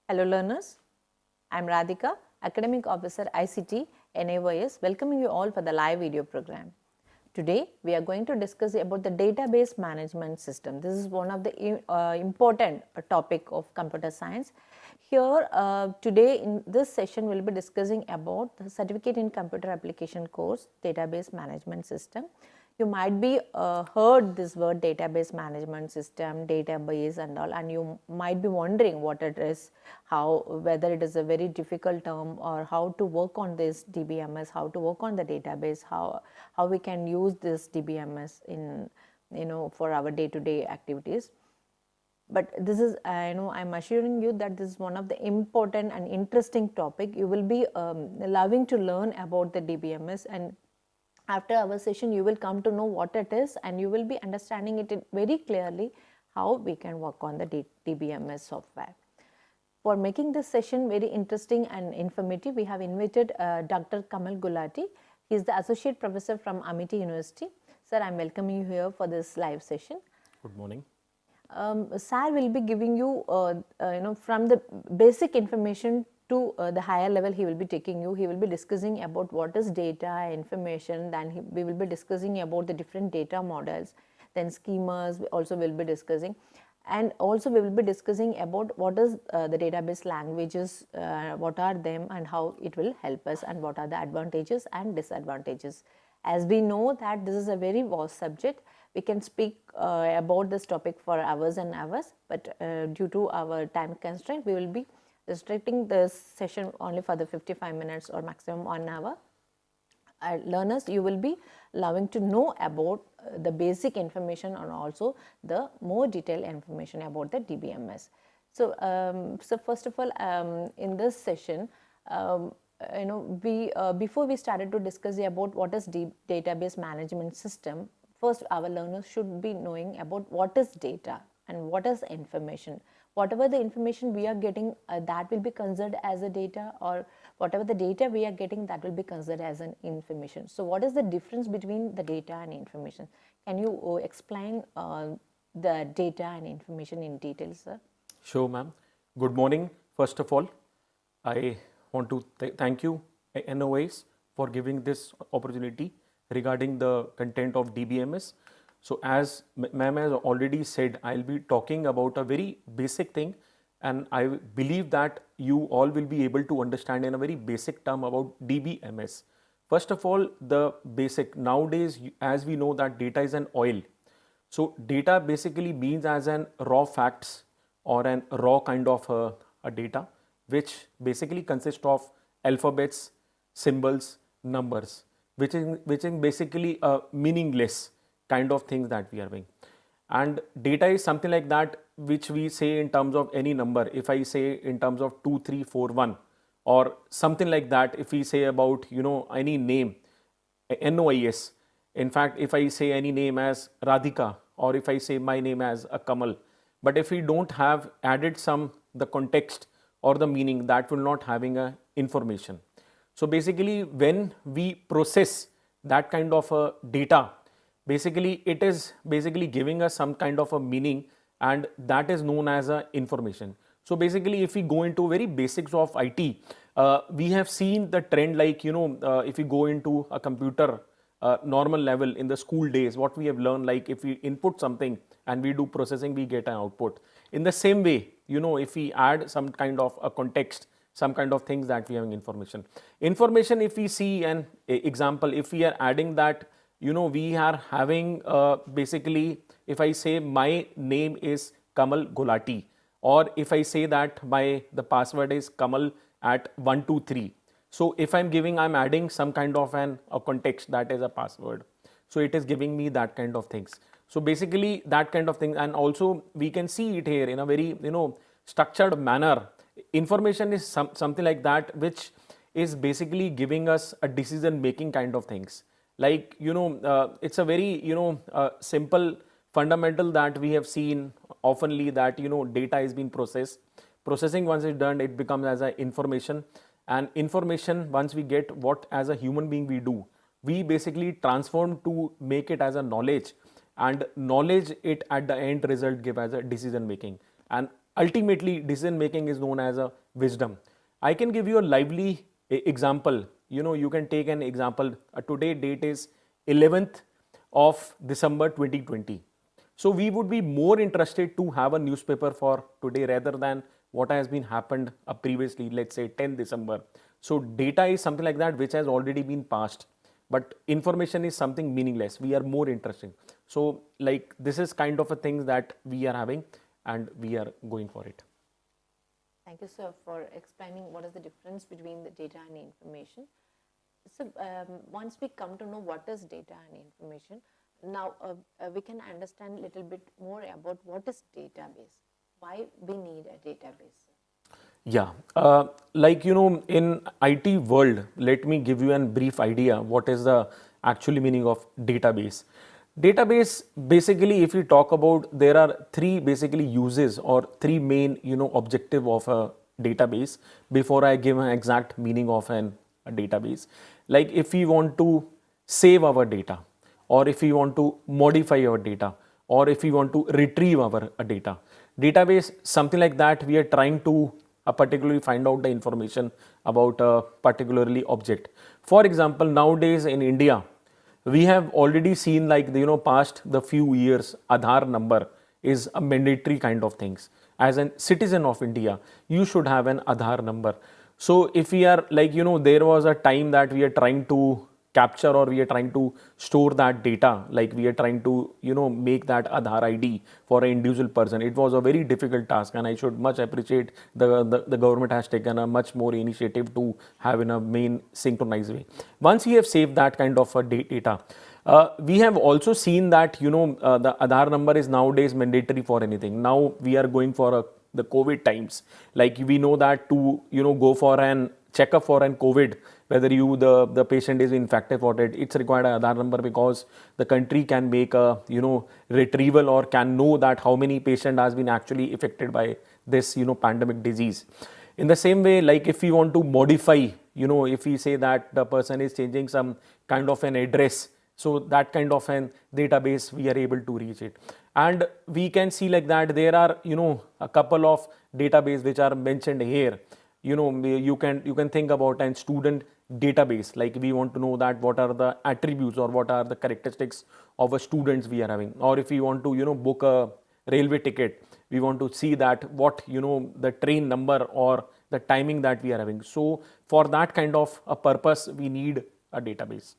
Hello learners, I am Radhika, Academic Officer ICT NAYS, welcoming you all for the live video program. Today we are going to discuss about the database management system. This is one of the important topic of computer science. Here today in this session we will be discussing about the certificate in computer application course database management system. You might be heard this word database management system, database and all, and you might be wondering what it is, whether it is a very difficult term or how to work on this DBMS, how to work on the database, how we can use this DBMS in for our day-to-day activities. But this is, I'm assuring you that this is one of the important and interesting topic. You will be loving to learn about the DBMS, and after our session you will come to know what it is and you will be understanding it very clearly how we can work on the DBMS software. For making this session very interesting and informative, we have invited Dr. Kamal Gulati. He is the Associate Professor from Amity University. Sir, I am welcoming you here for this live session. Good morning. Sir will be giving you, from the basic information to the higher level. He will be taking you. He will be discussing about what is data, information. Then we will be discussing about the different data models. Then schemas also will be discussing. And also we will be discussing about what is the database languages, what are them and how it will help us, and what are the advantages and disadvantages. As we know that this is a very vast subject, we can speak about this topic for hours and hours, but due to our time constraint, we will be restricting this session only for the 55 minutes or maximum 1 hour. Learners, you will be loving to know about the basic information and also the more detailed information about the DBMS. So, first of all, in this session, before we started to discuss about what is database management system, first our learners should be knowing about what is data and what is information. Whatever the information we are getting, that will be considered as a data, or whatever the data we are getting, that will be considered as an information. So what is the difference between the data and information? Can you explain the data and information in detail, sir? Sure, ma'am. Good morning. First of all, I want to thank you, NOAs, for giving this opportunity regarding the content of DBMS. So as ma'am has already said, I'll be talking about a very basic thing, and I believe that you all will be able to understand in a very basic term about DBMS. First of all, the basic. Nowadays, as we know that data is an oil. So data basically means as an raw facts or an raw kind of a data, which basically consists of alphabets, symbols, numbers, which is basically a meaningless kind of things that we are doing. And data is something like that which we say in terms of any number. If I say in terms of 2, 3, 4, 1 or something like that, if we say about any name, NOIS, in fact if I say any name as Radhika, or if I say my name as a Kamal, but if we don't have added the context or the meaning, that will not having a information. So basically when we process that kind of a data, basically it is basically giving us some kind of a meaning, and that is known as a information. So basically if we go into very basics of IT, we have seen the trend, like if we go into a computer normal level in the school days, what we have learned, like if we input something and we do processing, we get an output. In the same way, if we add some kind of a context, some kind of things, that we have information. Information, if we see an example, if we are adding that, we are having basically, if I say my name is Kamal Gulati, or if I say that the password is Kamal at 123. So if I'm adding some kind of a context, that is a password. So it is giving me that kind of things. So basically that kind of thing, and also we can see it here in a very structured manner. Information is something like that which is basically giving us a decision making kind of things. Like it's a very simple fundamental that we have seen oftenly, that data is being processed. Processing, once it's done, it becomes as a information, and information, once we get, what as a human being we do, we basically transform to make it as a knowledge, and knowledge it at the end result give as a decision making. And ultimately decision making is known as a wisdom. I can give you a lively example. You can take an example. Today date is 11th of December 2020. So we would be more interested to have a newspaper for today rather than what has been happened previously, let's say 10 December. So data is something like that which has already been passed, but information is something meaningless. We are more interested. So like this is kind of a thing that we are having and we are going for it. Thank you, sir, for explaining what is the difference between the data and information. So once we come to know what is data and information, now we can understand a little bit more about what is database, why we need a database. Yeah, in IT world, let me give you a brief idea what is the actual meaning of database. Database, basically, if we talk about, there are three basically uses or three main objective of a database. Before I give an exact meaning of a database, like if we want to save our data, or if we want to modify our data, or if we want to retrieve our data, database, something like that, we are trying to particularly find out the information about a particularly object. For example, nowadays in India, we have already seen, like past the few years, Aadhaar number is a mandatory kind of things. As a citizen of India, you should have an Aadhaar number. So if we are like, there was a time that we are trying to capture or we are trying to store that data, like we are trying to make that Aadhaar ID for an individual person. It was a very difficult task, and I should much appreciate the government has taken a much more initiative to have in a main synchronized way. Once we have saved that kind of a data, we have also seen that the Aadhaar number is nowadays mandatory for anything. Now we are going for the COVID times. Like we know that to go for an checkup for an COVID, whether the patient is infected for it, it's required an Aadhaar number, because the country can make a retrieval or can know that how many patient has been actually affected by this pandemic disease. In the same way, like if we want to modify, if we say that the person is changing some kind of an address, so that kind of an database we are able to reach it. And we can see like that there are a couple of database which are mentioned here. You can think about a student database, like we want to know that what are the attributes or what are the characteristics of a students we are having. Or if we want to book a railway ticket, we want to see that what the train number or the timing that we are having. So for that kind of a purpose, we need a database.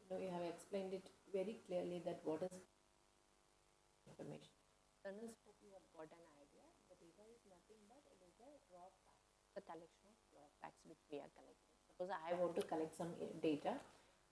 You have explained it very clearly that what is information. Learners, hope you have got an idea. The data is nothing but it is a raw facts, the collection of raw facts which we are collecting. Suppose I want to collect some data.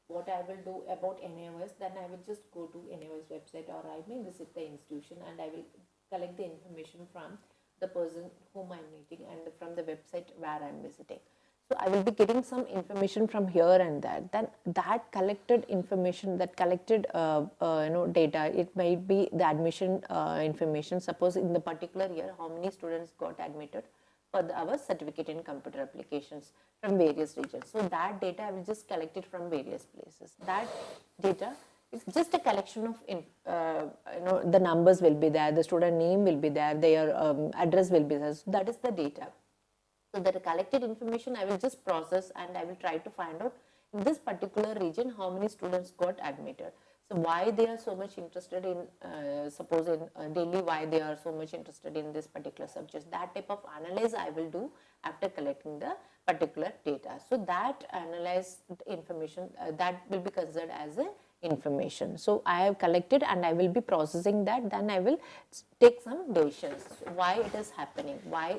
What I will do about NIOS, then I will just go to NIOS website, or I may visit the institution and I will collect the information from the person whom I'm meeting and from the website where I'm visiting. So I will be getting some information from here and there. Then that collected information, that collected data, it might be the admission information. Suppose in the particular year, how many students got admitted for our certificate in computer applications from various regions. So that data I will just collect it from various places. That data is just a collection of the numbers will be there, the student name will be there, their address will be there. So that is the data. So the collected information I will just process and I will try to find out in this particular region how many students got admitted. So why they are so much interested in, suppose in Delhi, why they are so much interested in this particular subject. That type of analysis I will do after collecting the particular data. So that analyzed information, that will be considered as a information. So I have collected and I will be processing that, then I will take some decisions. Why it is happening, why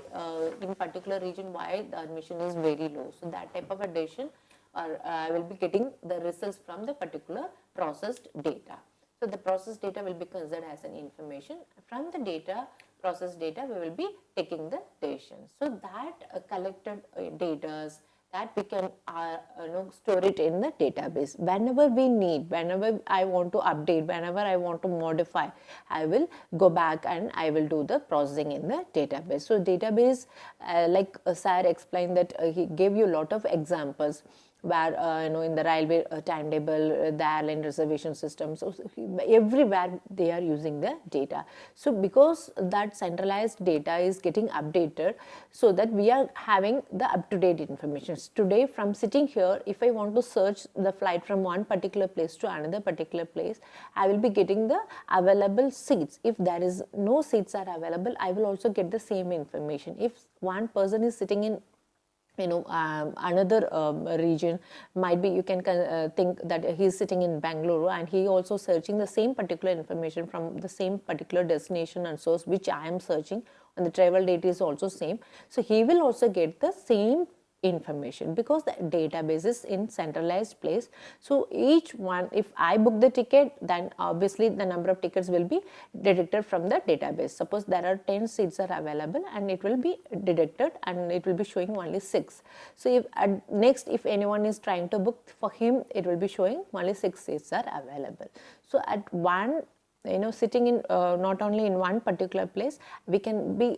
in particular region, why the admission is very low. So that type of a decision, or I will be getting the results from the particular processed data. So the processed data will be considered as an information. From the data, processed data, we will be taking the decisions. So that collected data, that we can store it in the database. Whenever we need, whenever I want to update, whenever I want to modify, I will go back and I will do the processing in the database. So database, like Sir explained that he gave you a lot of examples. where in the railway timetable, the airline reservation system, so everywhere they are using the data. So because that centralized data is getting updated, so that we are having the up-to-date information. Today, from sitting here, if I want to search the flight from one particular place to another particular place, I will be getting the available seats. If there is no seats are available, I will also get the same information. If one person is sitting in another region, might be you can think that he's sitting in Bangalore and he also searching the same particular information from the same particular destination and source which I am searching, and the travel date is also same. So he will also get the same information because the database is in centralized place. So each one, if I book the ticket, then obviously the number of tickets will be deducted from the database. Suppose there are 10 seats are available, and it will be deducted and it will be showing only 6. So if next, if anyone is trying to book for him, it will be showing only 6 seats are available. So at one, sitting in not only in one particular place, we can be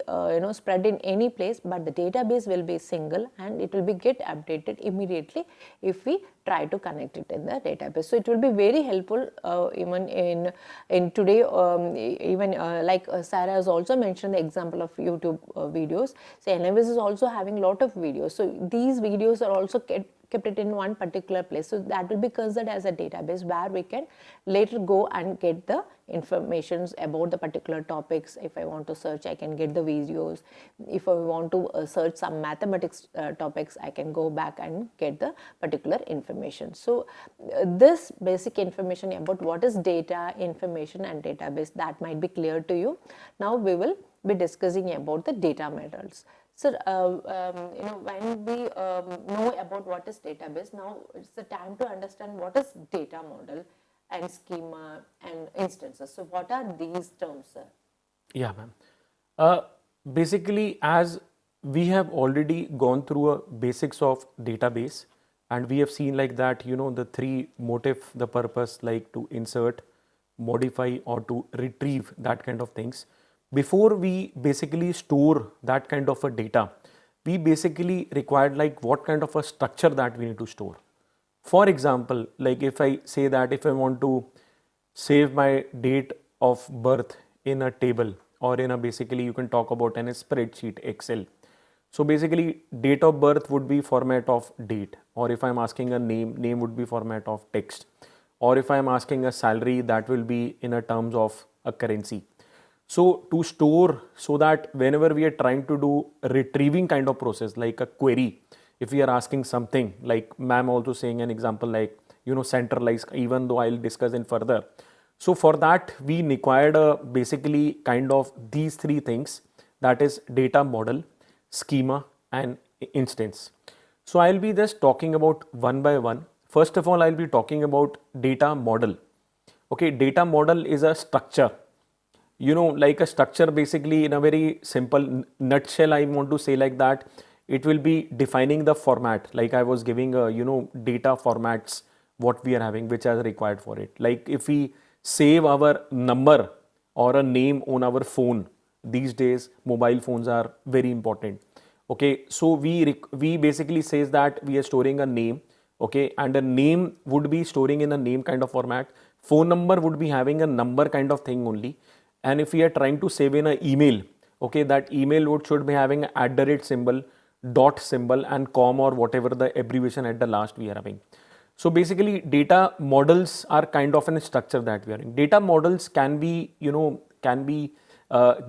spread in any place, but the database will be single and it will be get updated immediately if we try to connect it in the database. So it will be very helpful even in today, even like Sarah has also mentioned the example of YouTube videos. So NIVS is also having a lot of videos. So these videos are also kept it in one particular place. So that will be considered as a database where we can later go and get the informations about the particular topics. If I want to search, I can get the videos. If I want to search some mathematics topics, I can go back and get the particular information. So this basic information about what is data, information and database, that might be clear to you. Now we will be discussing about the data models. So, when we know about what is database, now it's the time to understand what is data model and schema and instances. So, what are these terms, sir? Yeah, ma'am. Basically, as we have already gone through a basics of database, and we have seen like that, the three motive, the purpose, like to insert, modify or to retrieve, that kind of things. Before we basically store that kind of a data, we basically required like what kind of a structure that we need to store. For example, like if I say that if I want to save my date of birth in a table, or in a, basically you can talk about in a spreadsheet, Excel. So basically date of birth would be format of date, or if I'm asking a name would be format of text, or if I'm asking a salary, that will be in a terms of a currency. So to store, so that whenever we are trying to do a retrieving kind of process, like a query, if we are asking something, like ma'am also saying an example like, centralized, even though I'll discuss in further. So for that, we required basically kind of these three things, that is data model, schema and instance. So I'll be just talking about one by one. First of all, I'll be talking about data model. Okay, data model is a structure. Like a structure, basically in a very simple nutshell, I want to say like that, it will be defining the format. Like I was giving data formats, what we are having, which are required for it. Like if we save our number or a name on our phone, these days mobile phones are very important. Okay, so we basically says that we are storing a name. Okay, and a name would be storing in a name kind of format. Phone number would be having a number kind of thing only. And if we are trying to save in an email, okay, that email should be having @ symbol, dot symbol and com or whatever the abbreviation at the last we are having. So basically data models are kind of a structure that we are in. Data models can be,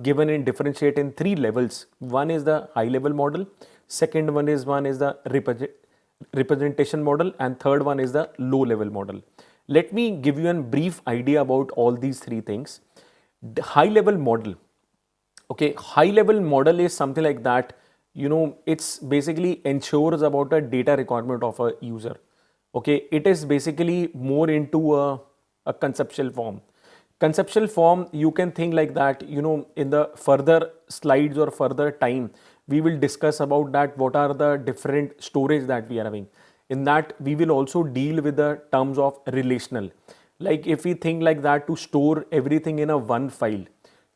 given in differentiate in 3 levels. One is the high level model, second one is the representation model, and third one is the low level model. Let me give you a brief idea about all these 3 things. The high level model. Okay, high level model is something like that, it's basically ensures about a data requirement of a user. Okay, it is basically more into a conceptual form. Conceptual form, you can think like that, in the further slides or further time, we will discuss about that, what are the different storage that we are having. In that, we will also deal with the terms of relational. Like if we think like that, to store everything in a one file,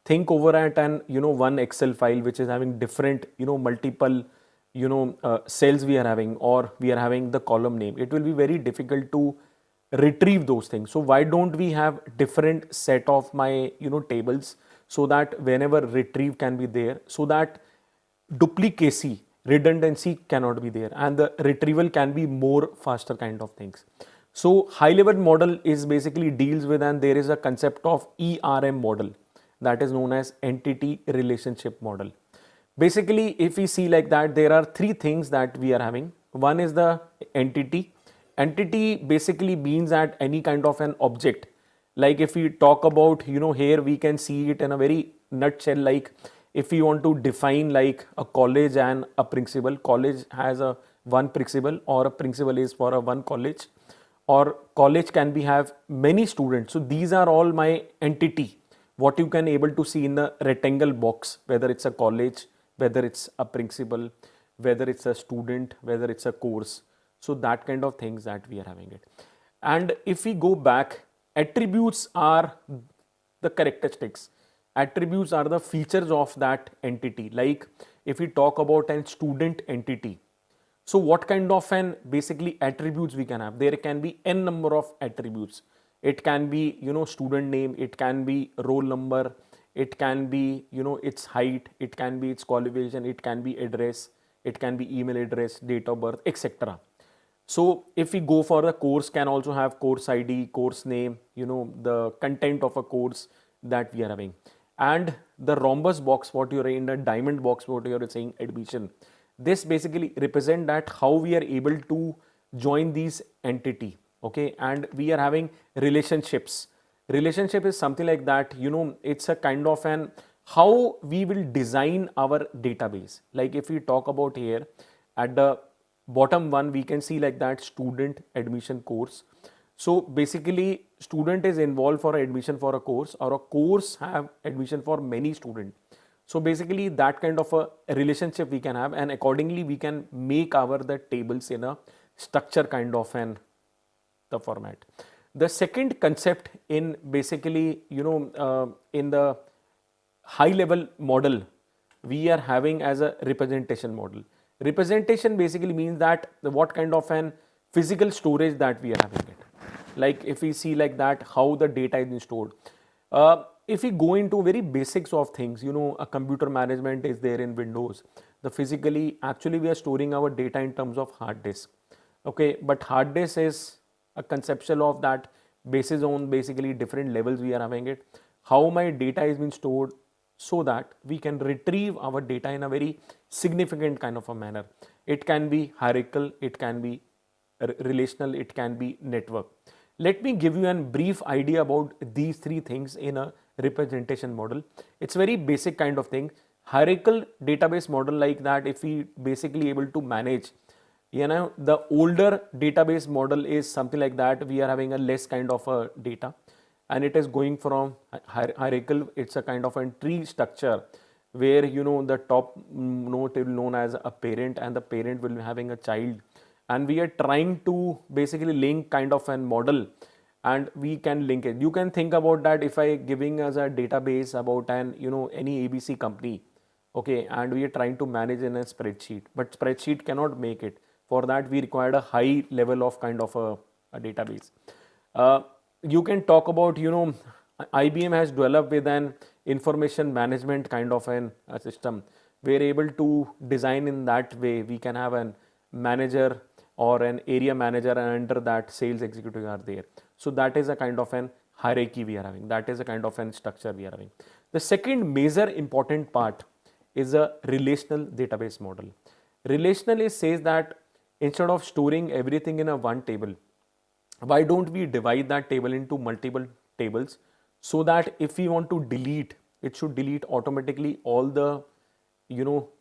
think over at an one Excel file which is having different multiple cells we are having, or we are having the column name, it will be very difficult to retrieve those things. So why don't we have different set of my tables, so that whenever retrieve can be there, so that duplicacy, redundancy cannot be there, and the retrieval can be more faster kind of things. So high level model is basically deals with, and there is a concept of ERM model, that is known as entity relationship model. Basically, if we see like that, there are three things that we are having. One is the entity. Entity basically means that any kind of an object. Like if we talk about, here we can see it in a very nutshell. Like if we want to define like a college and a principal, college has a one principal, or a principal is for a one college, or college can be have many students. So these are all my entity, what you can able to see in the rectangle box, whether it's a college, whether it's a principal, whether it's a student, whether it's a course. So that kind of things that we are having it. And if we go back, attributes are the characteristics. Attributes are the features of that entity. Like if we talk about a student entity, so what kind of an basically attributes we can have? There can be n number of attributes. It can be, student name, it can be roll number, it can be, its height, it can be its qualification, it can be address, it can be email address, date of birth, etc. So if we go for the course, can also have course ID, course name, the content of a course that we are having. And the rhombus box, what you're in the diamond box, what you're saying admission. This basically represent that how we are able to join these entity. Okay, and we are having relationships. Relationship is something like that, it's a kind of an how we will design our database. Like if we talk about here at the bottom one, we can see like that student admission course. So basically student is involved for admission for a course, or a course have admission for many students. So basically that kind of a relationship we can have, and accordingly we can make our the tables in a structure kind of an the format. The second concept in basically in the high level model we are having as a representation model. Representation basically means that what kind of an physical storage that we are having it. Like if we see like that how the data is stored. If we go into very basics of things, a computer management is there in Windows. The physically actually we are storing our data in terms of hard disk. Okay, but hard disk is a conceptual of that basis on basically different levels we are having it. How my data is being stored, so that we can retrieve our data in a very significant kind of a manner. It can be hierarchical, it can be relational, it can be network. Let me give you a brief idea about these three things in a representation model. It's very basic kind of thing. Hierarchical database model like that, if we basically able to manage, the older database model is something like that. We are having a less kind of a data, and it is going from hierarchical. It's a kind of a tree structure where the top node is known as a parent, and the parent will be having a child, and we are trying to basically link kind of a model, and we can link it. You can think about that if I giving us a database about an any ABC company, okay, and we are trying to manage in a spreadsheet, but spreadsheet cannot make it. For that we required a high level of kind of a database. You can talk about IBM has developed with an information management kind of a system. We are able to design in that way. We can have an manager or an area manager, and under that sales executive are there. So that is a kind of an hierarchy we are having. That is a kind of an structure we are having. The second major important part is a relational database model. Relational says that instead of storing everything in a one table, why don't we divide that table into multiple tables, so that if we want to delete, it should delete automatically all the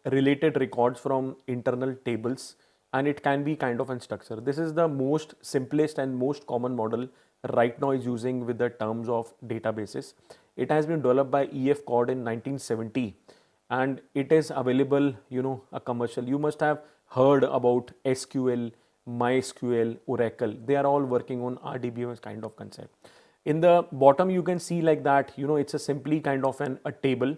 related records from internal tables, and it can be kind of a structure. This is the most simplest and most common model right now is using with the terms of databases. It has been developed by EF Cord in 1970, and it is available a commercial. You must have heard about SQL, MySQL, Oracle. They are all working on RDBMS kind of concept. In the bottom you can see like that it's a simply kind of a table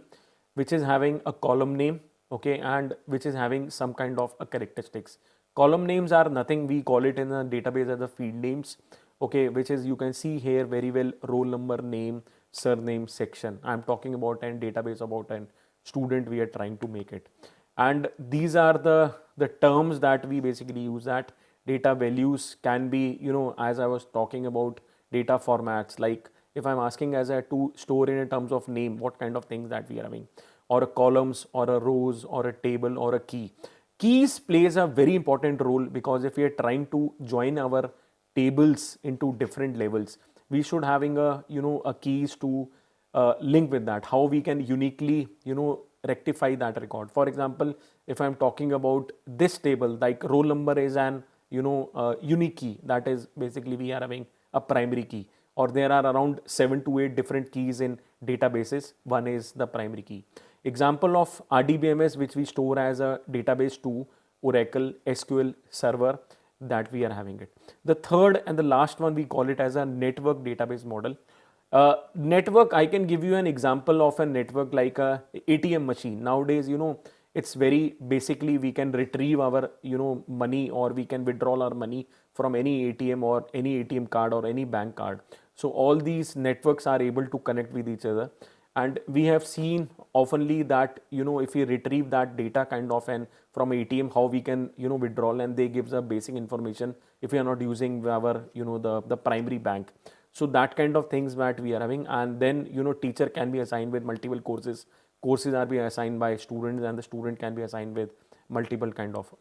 which is having a column name, okay, and which is having some kind of a characteristics. Column names are nothing, we call it in the database as the field names, okay, which is you can see here very well roll number, name, surname, section. I'm talking about an database about an student we are trying to make it. And these are the terms that we basically use. That data values can be, you know, as I was talking about data formats, like if I'm asking as a to store in terms of name, what kind of things that we are having, or a columns or a rows or a table or a key. Keys plays a very important role, because if we are trying to join our tables into different levels, we should having a, you know, a keys to link with that, how we can uniquely, you know, rectify that record. For example, if I'm talking about this table, like roll number is an, you know, unique key, that is basically we are having a primary key, or there are around 7 to 8 different keys in databases. One is the primary key. Example of RDBMS, which we store as a database to Oracle SQL server, that we are having it. The third and the last one, we call it as a network database model. Network, I can give you an example of a network like a ATM machine. Nowadays, you know, it's very basically we can retrieve our, you know, money, or we can withdraw our money from any ATM or any ATM card or any bank card. So all these networks are able to connect with each other. And we have seen oftenly that, you know, if we retrieve that data kind of and from ATM, how we can, you know, withdraw, and they gives a basic information if we are not using our, you know, the primary bank. So that kind of things that we are having. And then, you know, teacher can be assigned with multiple courses. Courses are being assigned by students, and the student can be assigned with multiple kind of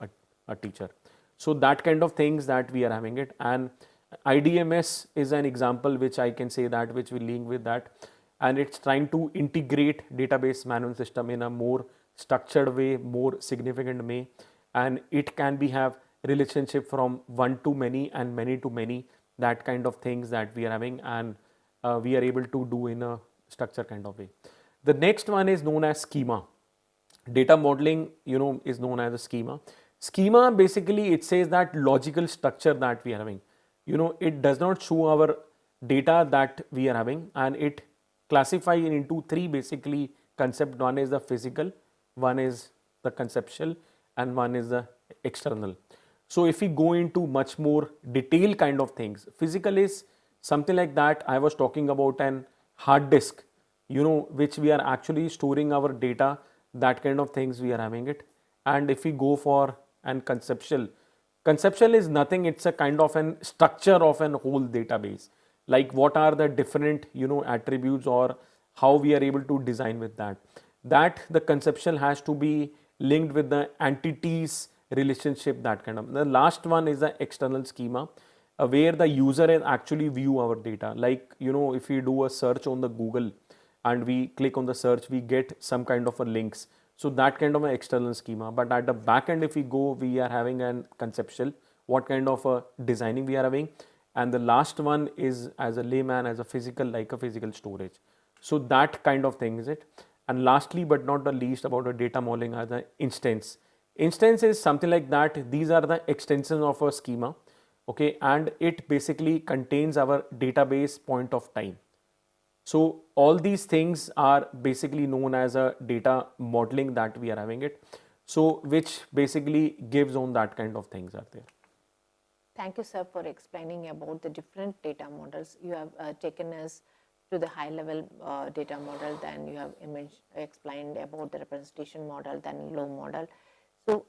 a teacher. So that kind of things that we are having it. And IDMS is an example which I can say that, which will link with that. And it's trying to integrate database management system in a more structured way, more significant way. And it can be have relationship from one to many and many to many, that kind of things that we are having, and we are able to do in a structured kind of way. The next one is known as schema. Data modeling, you know, is known as a schema. Schema basically it says that logical structure that we are having. You know, it does not show our data that we are having, and it classify into three basically concept. One is the physical, one is the conceptual, and one is the external. So if we go into much more detailed kind of things, physical is something like that I was talking about an hard disk, you know, which we are actually storing our data, that kind of things we are having it. And if we go for an conceptual is nothing, it's a kind of an structure of an whole database, like what are the different, you know, attributes, or how we are able to design with that. That the conceptual has to be linked with the entities relationship, that kind of. The last one is the external schema, where the user is actually view our data. Like, you know, if we do a search on the Google and we click on the search, we get some kind of a links. So that kind of an external schema. But at the back end, if we go, we are having an conceptual, what kind of a designing we are having. And the last one is, as a layman, as a physical, like a physical storage. So that kind of thing is it. And lastly, but not the least, about a data modeling as an instance. Instance is something like that. These are the extensions of a schema, okay, and it basically contains our database point of time. So all these things are basically known as a data modeling that we are having it. So which basically gives on that kind of things are there. Thank you, sir, for explaining about the different data models. You have taken us to the high level data model, then you have explained about the representation model, then low model. So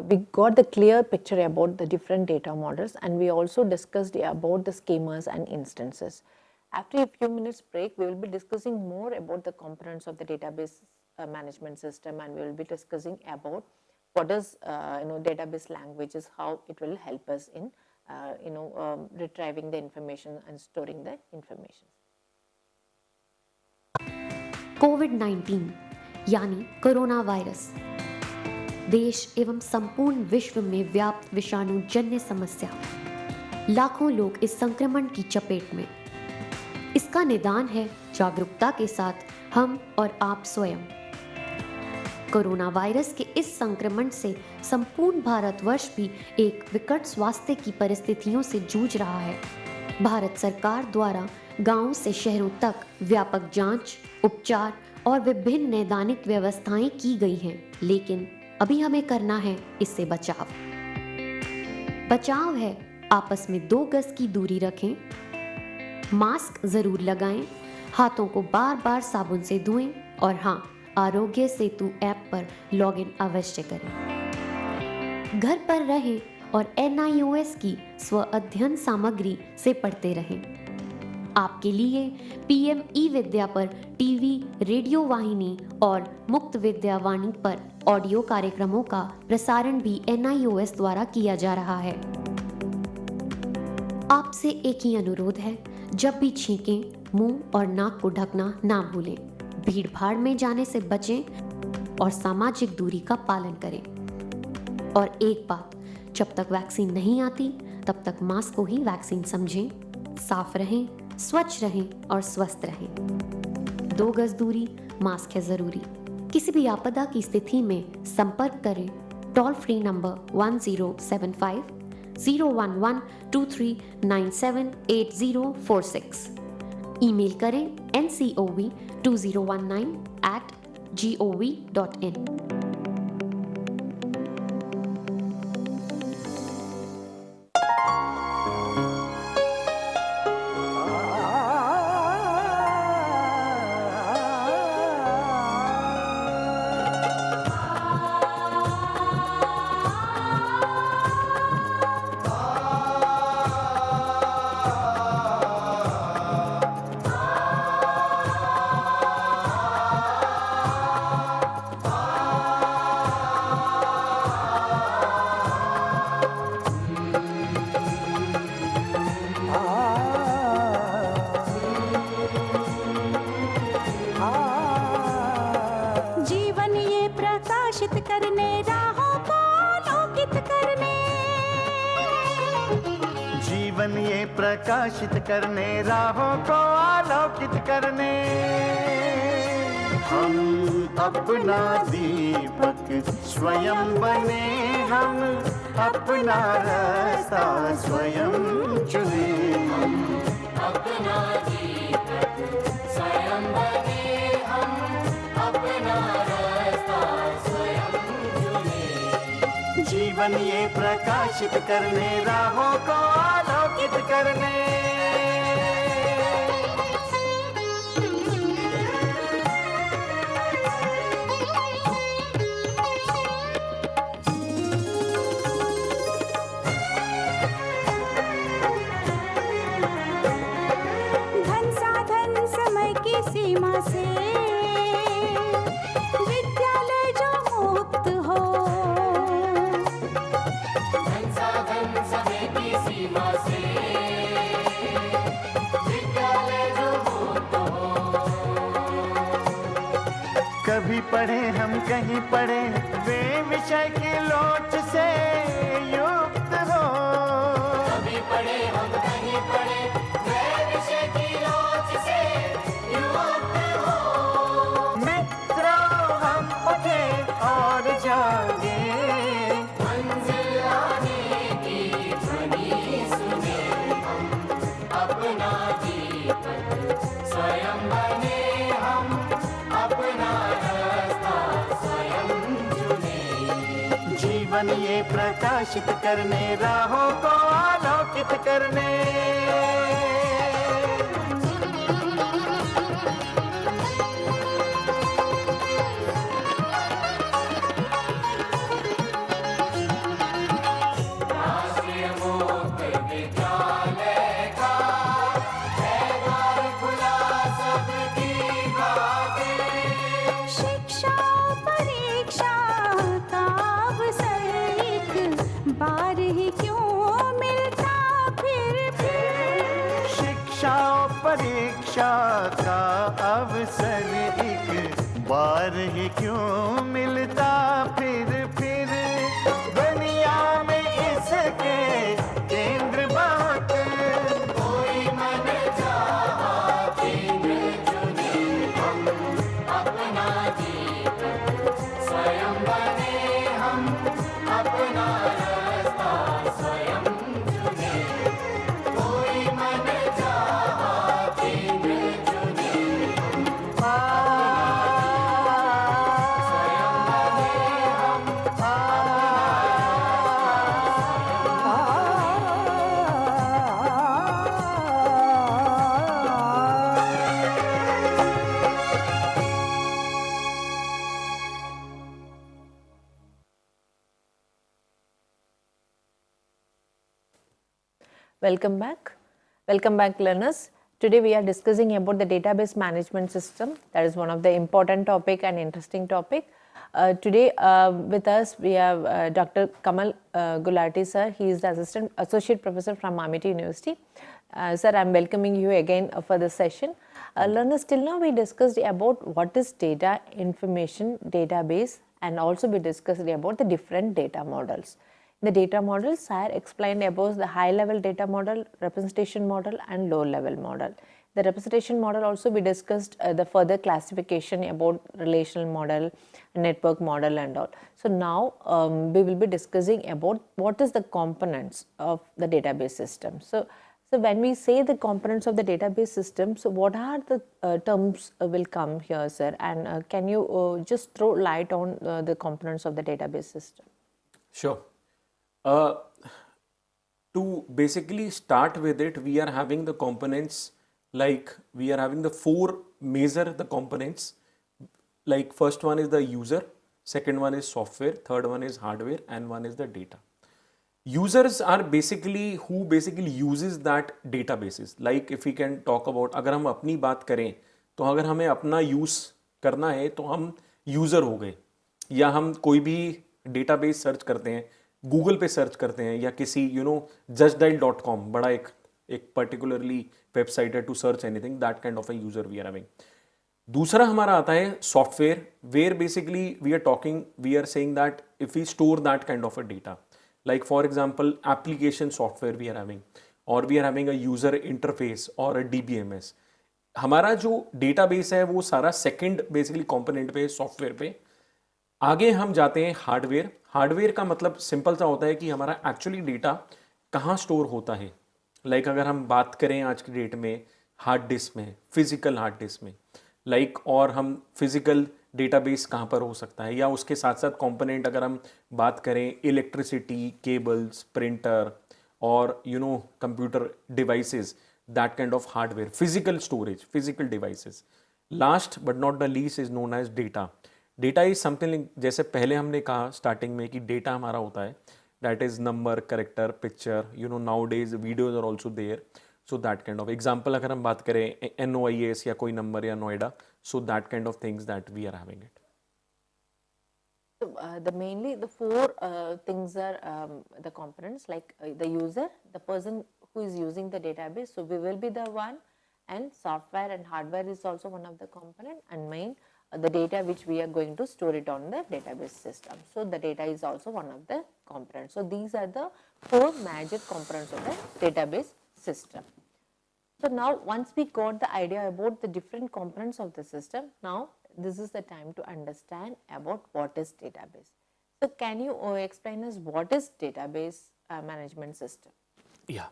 we got the clear picture about the different data models, and we also discussed about the schemas and instances. After a few minutes break, we will be discussing more about the components of the database management system, and we will be discussing about what is database languages, how it will help us in retrieving the information and storing the information. कोविड-19 यानी corona virus देश एवं संपूर्ण विश्व में व्याप्त विषाणुजन्य समस्या। लाखों लोग इस संक्रमण की चपेट में। इसका निदान है जागरूकता के साथ हम और आप स्वयं। कोरोना वायरस के इस संक्रमण से संपूर्ण भारतवर्ष भी एक विकट स्वास्थ्य की परिस्थितियों से जूझ रहा है। भारत सरकार द्वारा गांवों से शहरों तक व्यापक जांच, उपचार और विभिन्न नैदानिक व्यवस्थाएं की गई हैं, लेकिन अभी हमें करना है इससे बचाव। बचाव है आपस में 2 गज की दूरी रखें, मास्क जरूर लगाएं, हाथों को बार बार साबुन से धोएं और हाँ, आरोग्य सेतु ऐप पर लॉगिन अवश्य करें। घर पर रहें और NIOS की स्व अध्ययन सामग्री से पढ़ते रहें। आपके लिए PM ई-विद्या पर टीवी, रेडियो वाहिनी और मुक्त विद्या वाणी पर ऑडियो कार्यक्रमों का प्रसारण भी NIOS द्वारा किया जा रहा है। आपसे एक ही अनुरोध है, जब भी छींकें, मुंह और नाक को ढकना ना भूलें, भीड़ भाड़ में जाने से बचें और सामाजिक दूरी का पालन करें। और एक बात, जब तक वैक्सीन नहीं आती तब तक मास्क को ही वैक्सीन समझें। साफ रहें, स्वच्छ रहें और स्वस्थ रहें। 2 गज दूरी, मास्क है जरूरी। किसी भी आपदा की स्थिति में संपर्क करें टोल फ्री नंबर 1075 011 23978046। ईमेल करें ncov2019@gov.in। प्रकाशित करने, राहों को आलोकित करने, हम अपना दीपक स्वयं बने, हम अपना रास्ता स्वयं चुने। हम अपना दीपक स्वयं बने, हम अपना रास्ता स्वयं चुने। जीवन ये प्रकाशित करने, राहों को आलोकित करने। धन साधन समय की सीमा से विद्यालय जो मुक्त हो, धन साधन समय की सीमा से विद्यालय जो मुक्त हो। कभी पढ़े हम कहीं पढ़े, वे विषय की लोच से युक्त हो। कभी पढ़े हम कहीं पढ़े, वे विषय की लोच से युक्त हो। मित्रों हम उठे और जागे, मंजिल आने की ध्वनि सुने। हम अपना दीपक स्वयं बने, हम अपना रास्ता स्वयं चुने। जीवन ये प्रकाशित करने, राहों को आलोकित करने। राष्ट्रीय मुक्त विद्यालय का है द्वार खुला सबकी खातिर। शिक्षा परीक्षा का अवसर एक बार ही क्यों मिलता फिर। शिक्षा परीक्षा का अवसर एक बार ही क्यों मिलता फिर। दुनिया में इसके केंद्र बात, कोई मन चाहा केंद्र चुने। हम अपना दीपक स्वयं बने, हम अपना रास्ता स्वयं चुने। कोई मन चाहा केंद्र चुने। हम अपना Welcome back. Welcome back, learners. Today we are discussing about the database management system. That is one of the important topic and interesting topic. Today with us we have Dr. Kamal Gulati sir. He is the associate professor from Amity University. Sir, I am welcoming you again for this session. Learners, till now we discussed about what is data information database, and also we discussed about the different data models. In the data models, sir explained about the high level data model, representation model and low level model. The representation model also we discussed the further classification about relational model, network model and all. So now we will be discussing about what is the components of the database system. So when we say the components of the database system, so what are the terms will come here, sir? And can you just throw light on the components of the database system? Sure. To basically start with it, we are having the components, like we are having the four major the components. Like first one is the user, second one is software, third one is hardware, and one is the data. Users are basically who basically uses that databases. Like if we can talk about, अगर हम अपनी बात करें तो अगर हमें अपना use करना है तो हम यूजर हो गए, या हम कोई भी डेटाबेस सर्च करते हैं, गूगल पे सर्च करते हैं, या किसी justdial.com बड़ा एक पर्टिकुलरली वेबसाइट है to search anything, that kind of a user we are having. दूसरा हमारा आता है software, where basically we are saying that if we store that kind of a data, like for example application software we are having, or we are having a user interface or a DBMS. हमारा जो database है वो सारा second basically component पे, software पे. आगे हम जाते हैं हार्डवेयर. हार्डवेयर का मतलब सिंपल सा होता है कि हमारा एक्चुअली डेटा कहाँ स्टोर होता है. लाइक अगर हम बात करें आज की डेट में हार्ड डिस्क में, फिजिकल हार्ड डिस्क में, लाइक और हम फिजिकल डेटाबेस कहाँ पर हो सकता है, या उसके साथ साथ कंपोनेंट अगर हम बात करें इलेक्ट्रिसिटी, केबल्स, प्रिंटर और computer devices, that kind of hardware, physical storage, physical devices. Last but not the least is known as data. Data is something, जैसे पहले हमने कहा स्टार्टिंग में कि डेटा हमारा होता है that is number, character, picture, now days videos are also there. So that kind of example अगर हम बात करें NOIS या कोई नंबर या Noida, so that kind of things that we are having it. So mainly the four things are the components, like the user, the person who is using the database, so we will be the one, and software and hardware is also one of the component, and main the data which we are going to store it on the database system. So the data is also one of the components. So these are the four major components of the database system. So now once we got the idea about the different components of the system, now this is the time to understand about what is database. So can you explain us what is database management system? Yeah.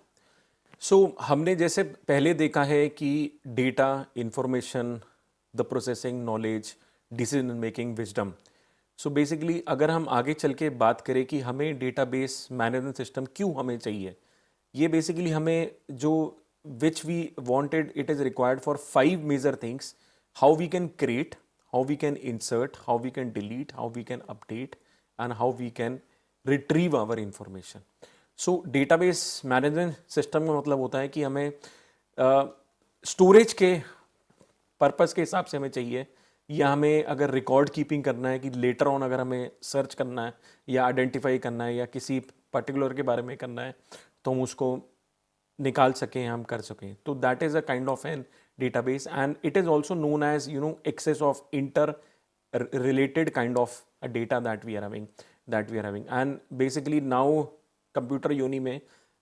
So हमने जैसे पहले देखा है कि data, information, the processing, knowledge, decision making, wisdom. So basically अगर हम आगे चल के बात करें कि हमें डेटाबेस मैनेजमेंट सिस्टम क्यों हमें चाहिए, ये बेसिकली हमें जो which we wanted, it is required for 5 major things: how we can create, how we can insert, how we can delete, how we can update, and how we can retrieve our information. So database management system का मतलब होता है कि हमें storage के purpose के हिसाब से हमें चाहिए, या हमें अगर रिकॉर्ड कीपिंग करना है कि लेटर ऑन अगर हमें सर्च करना है या आइडेंटिफाई करना है या किसी पर्टिकुलर के बारे में करना है तो हम उसको निकाल सकें, हम कर सकें. तो that is a kind of an database, and it is also known as access of inter related kind of a data that we are having. And basically now computer यूनी में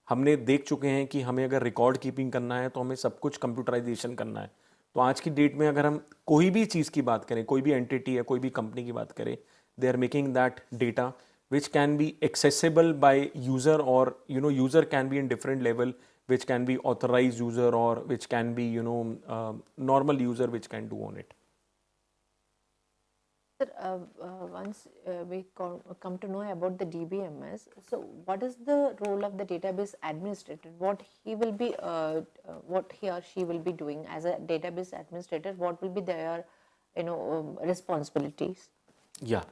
हमने देख चुके हैं कि हमें अगर रिकॉर्ड कीपिंग करना है तो हमें सब कुछ कंप्यूटराइजेशन करना है. तो आज की डेट में अगर हम कोई भी चीज़ की बात करें, कोई भी एंटिटी या कोई भी कंपनी की बात करें, they are making that data which can be accessible by user, or user can be in different level, which can be authorized user, or which can be normal user which can do on it. Sir, once we come to know about the DBMS, so what is the role of the database administrator? What he will be, what he or she will be doing as a database administrator? What will be their, responsibilities? Yeah.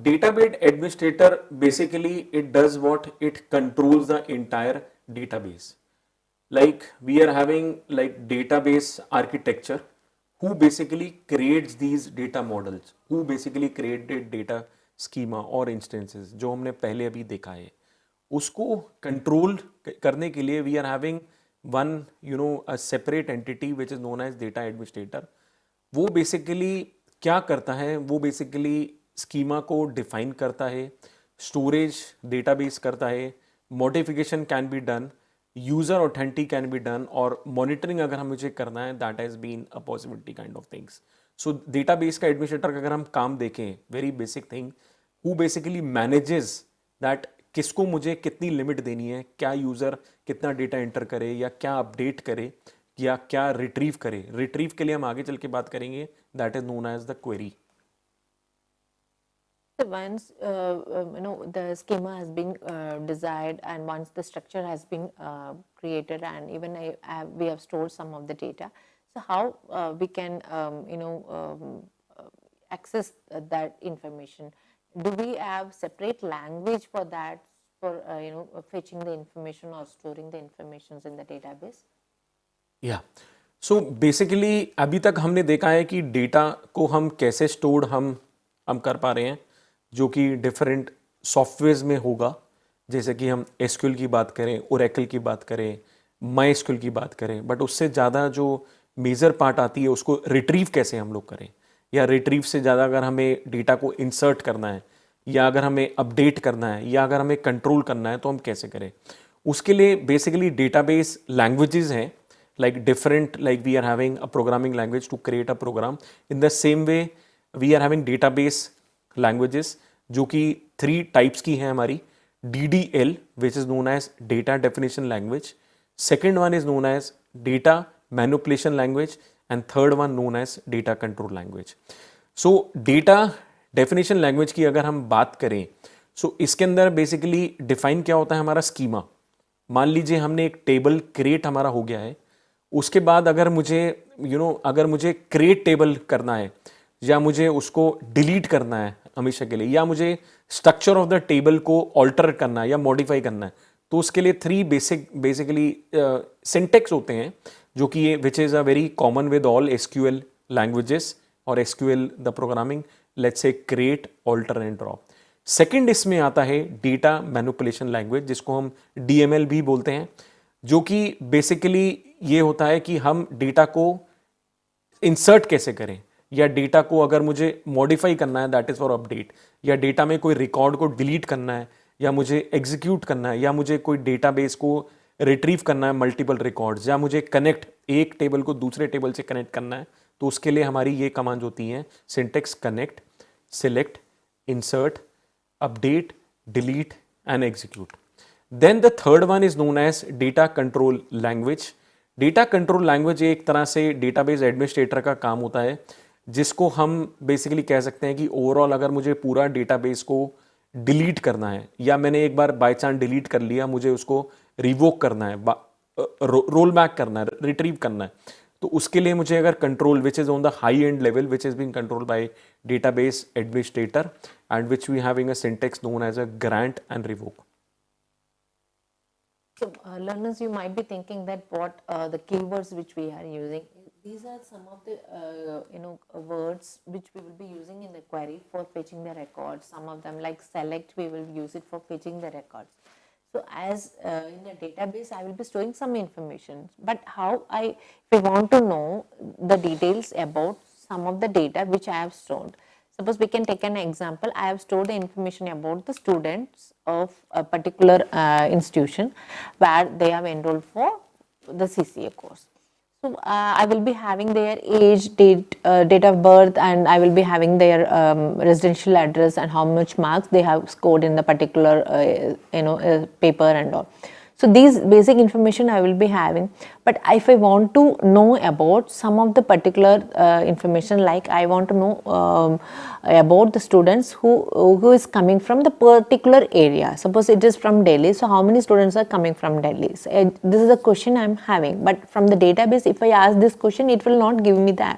Database administrator basically it does what? It controls the entire database. Like we are having like database architecture, who basically creates these data models, who basically created data schema और instances जो हमने पहले अभी देखा है, उसको control करने के लिए we are having one a separate entity which is known as data administrator. वो बेसिकली क्या करता है, वो बेसिकली स्कीमा को डिफाइन करता है, स्टोरेज डेटाबेस करता है, modification can be done, user authentic can be done, और मॉनिटरिंग अगर हम मुझे करना है that has been a possibility kind of things. So database का एडमिनिस्ट्रेटर का अगर हम काम देखें, very basic thing, who basically manages that किसको मुझे कितनी लिमिट देनी है, क्या यूजर कितना डेटा एंटर करे या क्या अपडेट करे या क्या रिट्रीव करे. रिट्रीव के लिए हम आगे चल के बात करेंगे, that is known as the query. So once the schema has been desired, and once the structure has been created, and even we have stored some of the data, so how we can access that information? Do we have separate language for that, for fetching the information or storing the information in the database? या so basically अभी तक हमने देखा है कि data को हम कैसे स्टोर हम कर पा रहे हैं, जो कि डिफरेंट सॉफ्टवेयर्स में होगा. जैसे कि हम एसक्यूएल की बात करें, ओरेकल की बात करें, माई एसक्यूएल की बात करें, बट उससे ज़्यादा जो मेजर पार्ट आती है उसको रिट्रीव कैसे हम लोग करें, या रिट्रीव से ज़्यादा अगर हमें डेटा को इंसर्ट करना है, या अगर हमें अपडेट करना है, या अगर हमें कंट्रोल करना है, तो हम कैसे करें. उसके लिए बेसिकली डेटाबेस लैंग्वेजेस हैं, like different, like we are having a programming language to create a program. In the same way we are having database languages जो कि 3 types की हैं हमारी. DDL which is known as data definition language, second one is known as data manipulation language, and third one known as data control language. So data definition language की अगर हम बात करें, so इसके अंदर basically define क्या होता है हमारा schema. मान लीजिए हमने एक टेबल क्रिएट हमारा हो गया है, उसके बाद अगर मुझे अगर मुझे क्रिएट टेबल करना है, या मुझे उसको डिलीट करना है हमेशा के लिए, या मुझे स्ट्रक्चर ऑफ द टेबल को ऑल्टर करना है या मॉडिफाई करना है, तो उसके लिए 3 बेसिकली सिंटेक्स होते हैं, जो कि ये which is a very common with all SQL languages और SQL the programming. Let's say create, alter and drop. Second इसमें आता है डेटा मैनिपुलेशन लैंग्वेज, जिसको हम DML भी बोलते हैं, जो कि बेसिकली ये होता है कि हम डेटा को इंसर्ट कैसे करें, या डेटा को अगर मुझे मॉडिफाई करना है दैट इज फॉर अपडेट, या डेटा में कोई रिकॉर्ड को डिलीट करना है, या मुझे एग्जीक्यूट करना है, या मुझे कोई डेटाबेस को रिट्रीव करना है मल्टीपल रिकॉर्ड्स, या मुझे कनेक्ट एक टेबल को दूसरे टेबल से कनेक्ट करना है, तो उसके लिए हमारी ये कमांड होती हैं syntax connect, select, insert, update, delete and execute. Then the third one is known as data control language. Data control language एक तरह से डेटाबेस एडमिनिस्ट्रेटर का काम होता है, जिसको हम बेसिकली कह सकते हैं कि ओवरऑल अगर मुझे पूरा डेटाबेस को डिलीट करना है, या मैंने एक बार बाय चांस डिलीट कर लिया, मुझे उसको रिवोक करना है, रोल बैक करना है, रिट्रीव करना है, तो उसके लिए मुझे अगर control which is on the high end level which is being controlled by database administrator, and which we having a syntax known as a grant and revoke. So learners, you might be thinking that what the keywords which we are using, these are some of the words which we will be using in the query for fetching the records. Some of them like select, we will use it for fetching the records. So as in the database, I will be storing some information, but if I want to know the details about some of the data which I have stored. Suppose we can take an example. I have stored the information about the students of a particular institution where they have enrolled for the CCA course. So I will be having their age, date of birth, and I will be having their residential address and how much marks they have scored in the particular paper and all. So these basic information I will be having, but if I want to know about some of the particular information, like I want to know about the students who is coming from the particular area. Suppose it is from Delhi, so how many students are coming from Delhi? So, this is a question I am having, but from the database, if I ask this question, it will not give me the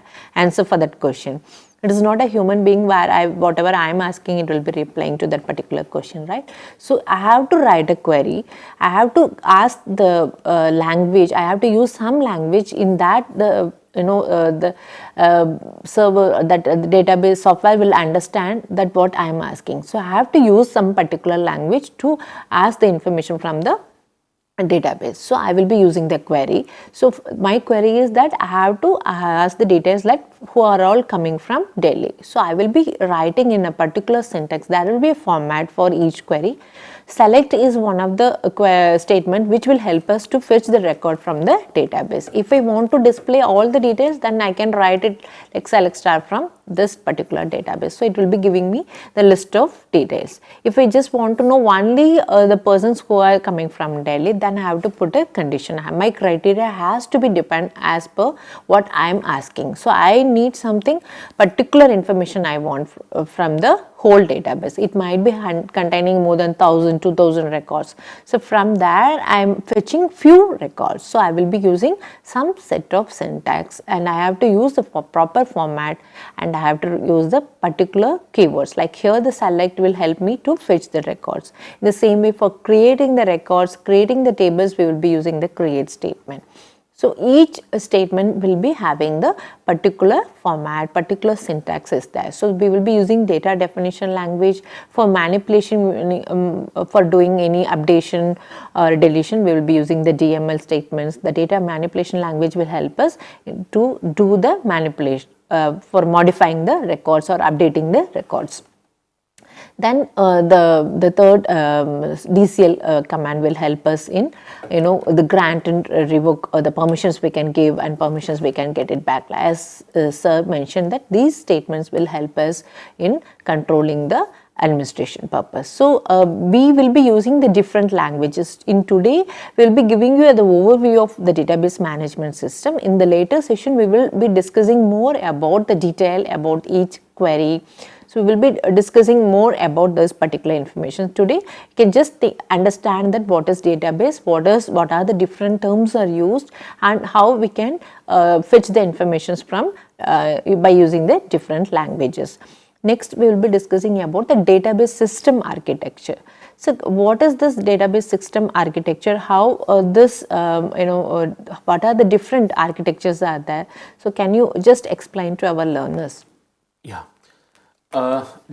answer for that question. It is not a human being where whatever I am asking, it will be replying to that particular question, right? So I have to write a query. I have to ask the language. I have to use some language in that the server, that the database software will understand that what I am asking. So I have to use some particular language to ask the information from the database. So I will be using the query. So my query is that I have to ask the details like who are all coming from Delhi. So I will be writing in a particular syntax. There will be a format for each query. Select is one of the statement which will help us to fetch the record from the database. If I want to display all the details, then I can write it like select star from this particular database. So it will be giving me the list of details. If I just want to know only the persons who are coming from Delhi, then I have to put a condition. My criteria has to be depend as per what I am asking. So I need something particular information I want from the whole database. It might be containing more than 1000, 2000 records. So from there I am fetching few records. So I will be using some set of syntax and I have to use the proper format and I have to use the particular keywords. Like here the select will help me to fetch the records. In the same way for creating the records, creating the tables, we will be using the create statement. So each statement will be having the particular format, particular syntax is there. So we will be using data definition language for manipulation, for doing any updation or deletion. We will be using the DML statements. The data manipulation language will help us to do the manipulation for modifying the records or updating the records. Then the third DCL command will help us in the grant and revoke the permissions we can give and permissions we can get it back. As sir mentioned that these statements will help us in controlling the administration purpose. So we will be using the different languages. In today we will be giving you the overview of the database management system. In the later session we will be discussing more about the detail about each query. So we will be discussing more about this particular information. Today you can just understand that what is database, what are the different terms are used and how we can fetch the information from by using the different languages. Next we will be discussing about the database system architecture. So what is this database system architecture? How what are the different architectures are there? So can you just explain to our learners? Yeah.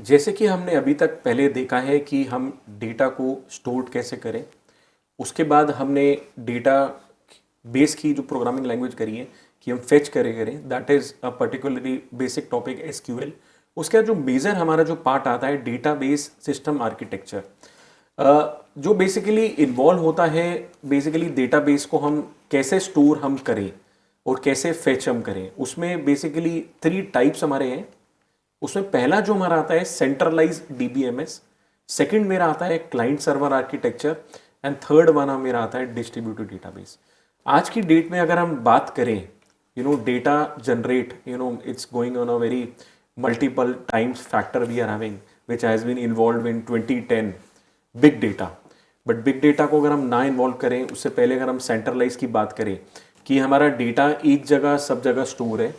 जैसे कि हमने अभी तक पहले देखा है कि हम डेटा को स्टोर कैसे करें, उसके बाद हमने डेटा बेस की जो प्रोग्रामिंग लैंग्वेज करी है कि हम फेच करें, that is a particularly basic topic SQL. उसका जो मेजर हमारा जो पार्ट आता है डेटाबेस सिस्टम आर्किटेक्चर, जो बेसिकली इन्वॉल्व होता है बेसिकली डेटाबेस को हम कैसे स्टोर हम करें और कैसे फेच हम करें. उसमें बेसिकली 3 टाइप्स हमारे हैं. उसमें पहला जो हमारा आता है सेंट्रलाइज DBMS, सेकंड मेरा आता है client server architecture and third वाला मेरा आता है डिस्ट्रीब्यूटेड डेटाबेस. आज की डेट में अगर हम बात करें data generate it's going on a very multiple times factor we are having which has been involve in 2010 big data. But big data को अगर हम ना इन्वॉल्व करें, उससे पहले अगर हम सेंट्रलाइज की बात करें कि हमारा डेटा एक जगह सब जगह स्टोर है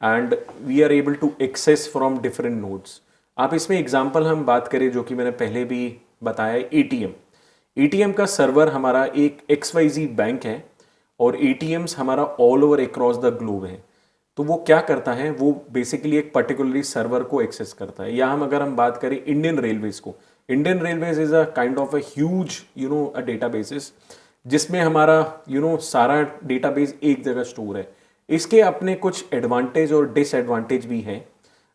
and we are able to access from different nodes. आप इसमें एग्जांपल हम बात करें जो कि मैंने पहले भी बताया, ATM का सर्वर हमारा एक XYZ बैंक है और ATMs हमारा all over across the globe है. तो वो क्या करता है, वो बेसिकली एक पर्टिकुलरली सर्वर को एक्सेस करता है. या अगर हम बात करें इंडियन रेलवेज को, Indian railways is a kind of a huge a databases जिसमें हमारा सारा डेटाबेस एक जगह स्टोर है. इसके अपने कुछ एडवांटेज और डिसएडवांटेज भी हैं,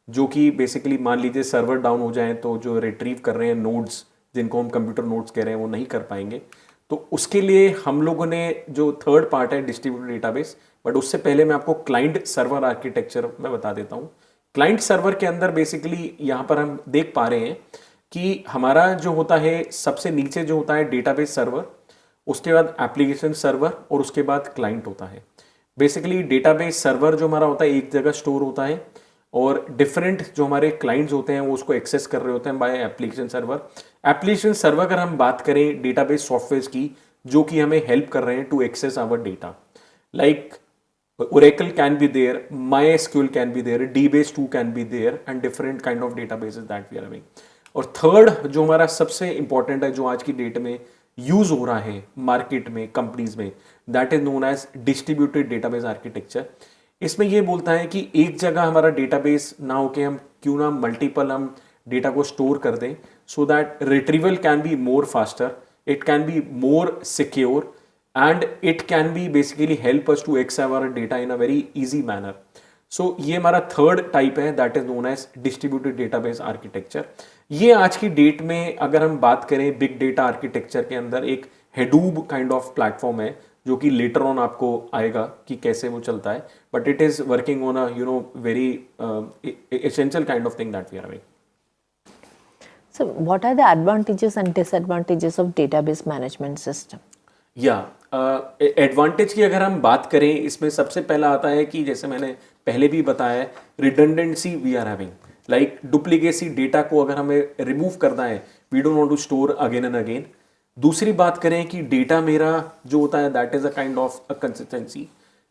जो कि बेसिकली मान लीजिए सर्वर डाउन हो जाए तो जो रिट्रीव कर रहे हैं नोड्स, जिनको हम कंप्यूटर नोड्स कह रहे हैं, वो नहीं कर पाएंगे. तो उसके लिए हम लोगों ने जो थर्ड पार्ट है डिस्ट्रीब्यूटेड डेटाबेस. बट उससे पहले मैं आपको क्लाइंट सर्वर आर्किटेक्चर में बता देता हूँ. क्लाइंट सर्वर के अंदर बेसिकली यहाँ पर हम देख पा रहे हैं कि हमारा जो होता है सबसे नीचे जो होता है डेटाबेस सर्वर, उसके बाद एप्लीकेशन सर्वर और उसके बाद क्लाइंट होता है. बेसिकली डेटाबेस सर्वर जो हमारा होता है एक जगह स्टोर होता है और डिफरेंट जो हमारे क्लाइंट्स होते हैं वो उसको एक्सेस कर रहे होते हैं by application server. Application server अगर हम बात करें डेटाबेस सॉफ्टवेयर की जो कि हमें हेल्प कर रहे हैं to access our data, like Oracle can be there, MySQL can be there, DBase2 can be there, and different kind of databases that we are having. और थर्ड जो हमारा सबसे इंपॉर्टेंट है, जो आज की डेट में यूज हो रहा है मार्केट में, कंपनीज में, that is known as distributed database architecture. इसमें ये बोलता है कि एक जगह हमारा डेटाबेस ना होके हम क्यों ना मल्टीपल हम डेटा को स्टोर कर दें, so that retrieval can be more faster, it can be more secure, and it can be basically help us to access our data in a very easy manner. So ये हमारा third type है, that is known as distributed database architecture. ये आज की date में अगर हम बात करें बिग डेटा आर्किटेक्चर के अंदर एक Hadoop काइंड ऑफ प्लेटफॉर्म है, जो कि लेटर ऑन आपको आएगा कि कैसे वो चलता है, but it is working on a very essential kind of thing that we are having. So what are the advantages and disadvantages of database management system? या एडवांटेज की अगर हम बात करें, इसमें सबसे पहला आता है कि जैसे मैंने पहले भी बताया है, redundancy we are having, like duplicacy data को अगर हमें रिमूव करना है, we don't want to store again and again. दूसरी बात करें कि डेटा मेरा जो होता है that is a kind of a consistency,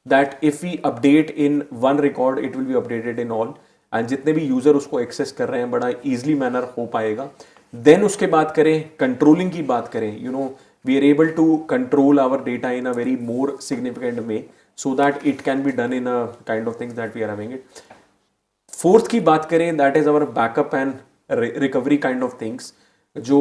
that if we update in one record it will be updated in all, and जितने भी यूजर उसको एक्सेस कर रहे हैं बड़ा ईजिली मैनर हो पाएगा. देन उसके बात करें कंट्रोलिंग की बात करें, we are able to control our data in a very more significant way so that it can be done in a kind of things that we are having it. Fourth की बात करें, that is our backup and recovery kind of things, जो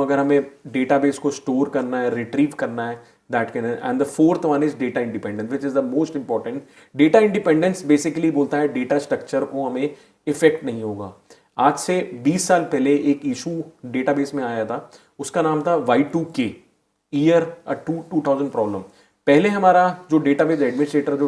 अगर हमें database को store करना है, retrieve करना है, that can. And the fourth one is data independence, which is the most important. Data independence basically बोलता है data structure को हमें effect नहीं होगा. आज से 20 साल पहले एक इशू डेटाबेस में आया था, उसका नाम था Y2K, ईयर 2000 प्रॉब्लम. पहले हमारा जो डेटाबेस एडमिनिस्ट्रेटर जो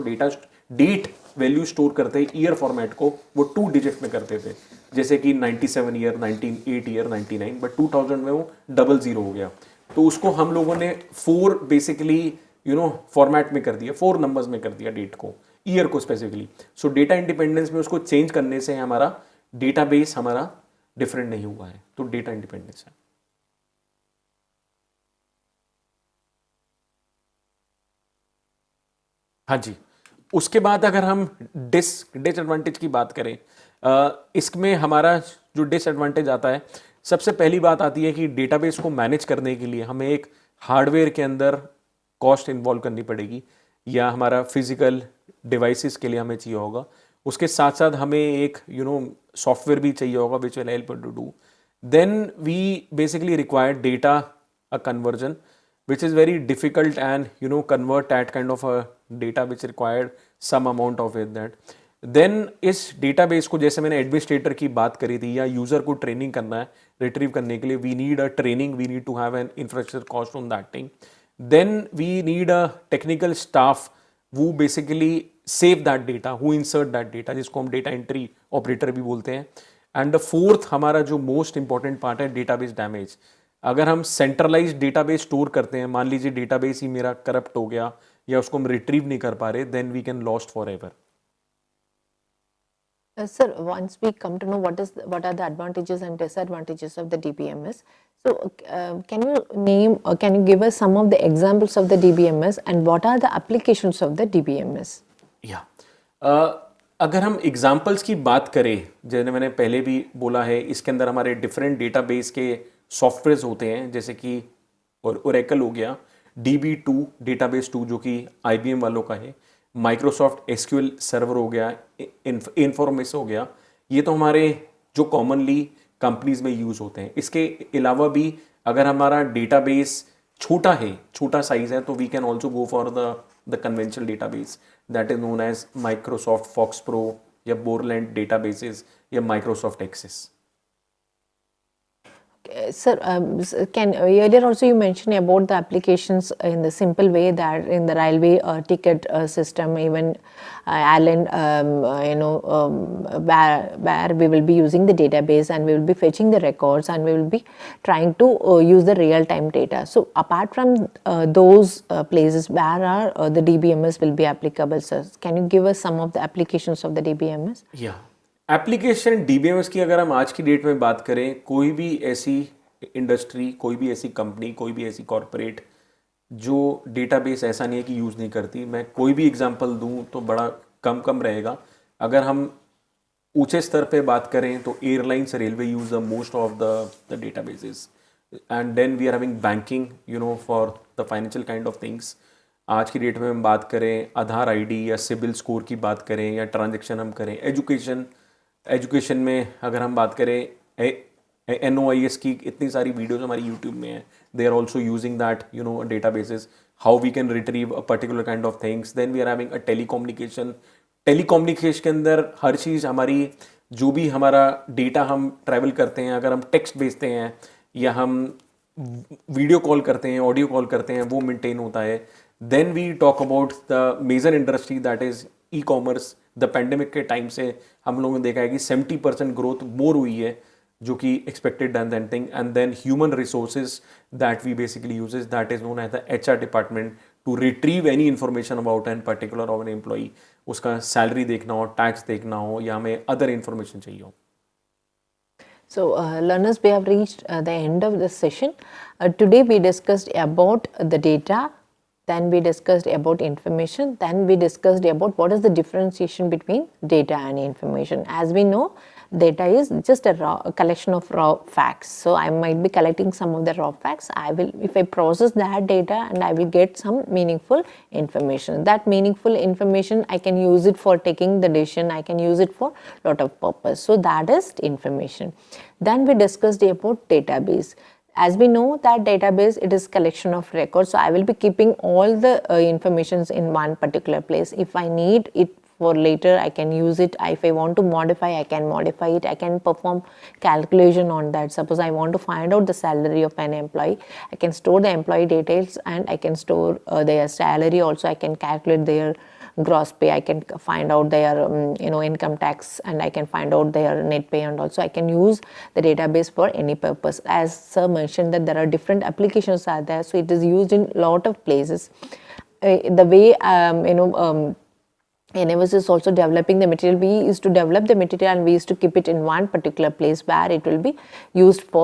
डेट वैल्यू स्टोर करते हैं ईयर फॉर्मेट को, वो 2 डिजिट में करते थे, जैसे कि 97 ईयर, 98 ईयर, 99, बट 2000 में वो 00 हो गया. तो उसको हम लोगों ने 4 बेसिकली फॉर्मेट में कर दिया, 4 नंबर्स में कर दिया डेट को, ईयर को स्पेसिफिकली. सो डेटा इंडिपेंडेंस में उसको चेंज करने से हमारा डेटाबेस हमारा डिफरेंट नहीं हुआ है, तो डेटा इंडिपेंडेंस है. हाँ जी. उसके बाद अगर हम डिसएडवांटेज की बात करें, इसमें हमारा जो डिसएडवांटेज आता है, सबसे पहली बात आती है कि डेटाबेस को मैनेज करने के लिए हमें एक हार्डवेयर के अंदर कॉस्ट इन्वॉल्व करनी पड़ेगी, या हमारा फिजिकल डिवाइसेस के लिए हमें चाहिए होगा. उसके साथ साथ हमें एक सॉफ्टवेयर भी चाहिए होगा which will help to do. Then we basically require data a conversion which is very difficult, and convert that kind of a data which required some amount of it. That then इस database को, जैसे मैंने administrator की बात करी थी, या user को training करना है retrieve करने के लिए, we need a training, we need to have an infrastructure cost on that thing. Then we need a technical staff who basically save that data, who insert that data, जिसको हम data entry operator भी बोलते हैं. And the fourth हमारा जो most important part है database damage. अगर हम सेंट्रलाइज डेटाबेस स्टोर करते हैं, मान लीजिए डेटाबेस ही मेरा करप्ट हो गया या उसको हम रिट्रीव नहीं कर पा रहे, then we can lost for ever. Sir, once we come to know what are the advantages and disadvantages of the DBMS, so can you give us some of the examples of the DBMS and what are the applications of the DBMS? अगर हम examples की बात करें, जैसे मैंने पहले भी बोला है, इसके अंदर हमारे डिफरेंट डेटाबेस के सॉफ्टवेयर्स होते हैं, जैसे कि ओरेकल हो गया, DB2 डेटाबेस 2 जो कि IBM वालों का है, माइक्रोसॉफ्ट SQL सर्वर हो गया, इन्फॉर्मेस हो गया. ये तो हमारे जो कॉमनली कंपनीज में यूज़ होते हैं. इसके अलावा भी अगर हमारा डेटाबेस छोटा साइज है, तो we can also go for the conventional database that is known as Microsoft FoxPro या बोरलैंड डेटाबेसेस या Microsoft Access. Sir, earlier also you mentioned about the applications in the simple way that in the railway ticket system, even Alan, where we will be using the database and we will be fetching the records and we will be trying to use the real-time data. So apart from those places, where are the DBMS will be applicable, sir? Can you give us some of the applications of the DBMS? Yeah. Application DBMS की अगर हम आज की date में बात करें, कोई भी ऐसी इंडस्ट्री, कोई भी ऐसी कंपनी, कोई भी ऐसी कॉरपोरेट जो डेटाबेस ऐसा नहीं है कि यूज़ नहीं करती। मैं कोई भी एग्जांपल दूं तो बड़ा कम रहेगा। अगर हम ऊंचे स्तर पे बात करें तो airlines, railway use the most of the databases, and then we are having banking, you know, for the financial kind of things. आज की डेट में हम बात करें आधार आईडी या सिबिल स्कोर की बात करें या ट्रांजैक्शन हम करें, एजुकेशन में अगर हम बात करें NOIS की इतनी सारी वीडियोस हमारी यूट्यूब में है, they are also using that, you know, databases, how we can retrieve a particular kind of things. Then we are having a telecommunication के अंदर हर चीज़ हमारी, जो भी हमारा डेटा हम ट्रैवल करते हैं, अगर हम टेक्स्ट भेजते हैं या हम वीडियो कॉल करते हैं, ऑडियो कॉल करते हैं, वो मेंटेन होता है। Then we talk about the major industry that is e commerce. The pandemic के टाइम से हम लोगों ने देखा है कि 70% ग्रोथ मोर हुई है, जो कि expected than thing. And then human resources that we basically uses, that is known as the HR department, to retrieve any information about an particular of an employee. उसका सैलरी देखना हो, टैक्स देखना हो, या हमें अदर इन्फॉर्मेशन चाहिए हो। So, learners, we have reached the end of this session. Today we discussed about the data, then we discussed about information, then we discussed about what is the differentiation between data and information. As we know, data is just a collection of raw facts. So I might be collecting some of the raw facts. If I process that data, and I will get some meaningful information. That meaningful information, I can use it for taking the decision. I can use it for lot of purpose. So that is information. Then we discussed about database. As we know that database, it is collection of records. So I will be keeping all the informations in one particular place. If I need it for later, I can use it. If I want to modify, I can modify it. I can perform calculation on that. Suppose I want to find out the salary of an employee, I can store the employee details, and I can store their salary also. I can calculate their gross pay. I can find out their income tax, and I can find out their net pay, and also I can use the database for any purpose. As sir mentioned that there are different applications are there, so it is used in lot of places. The way NAVS is also developing the material. We used to develop the material and we used to keep it in one particular place where it will be used for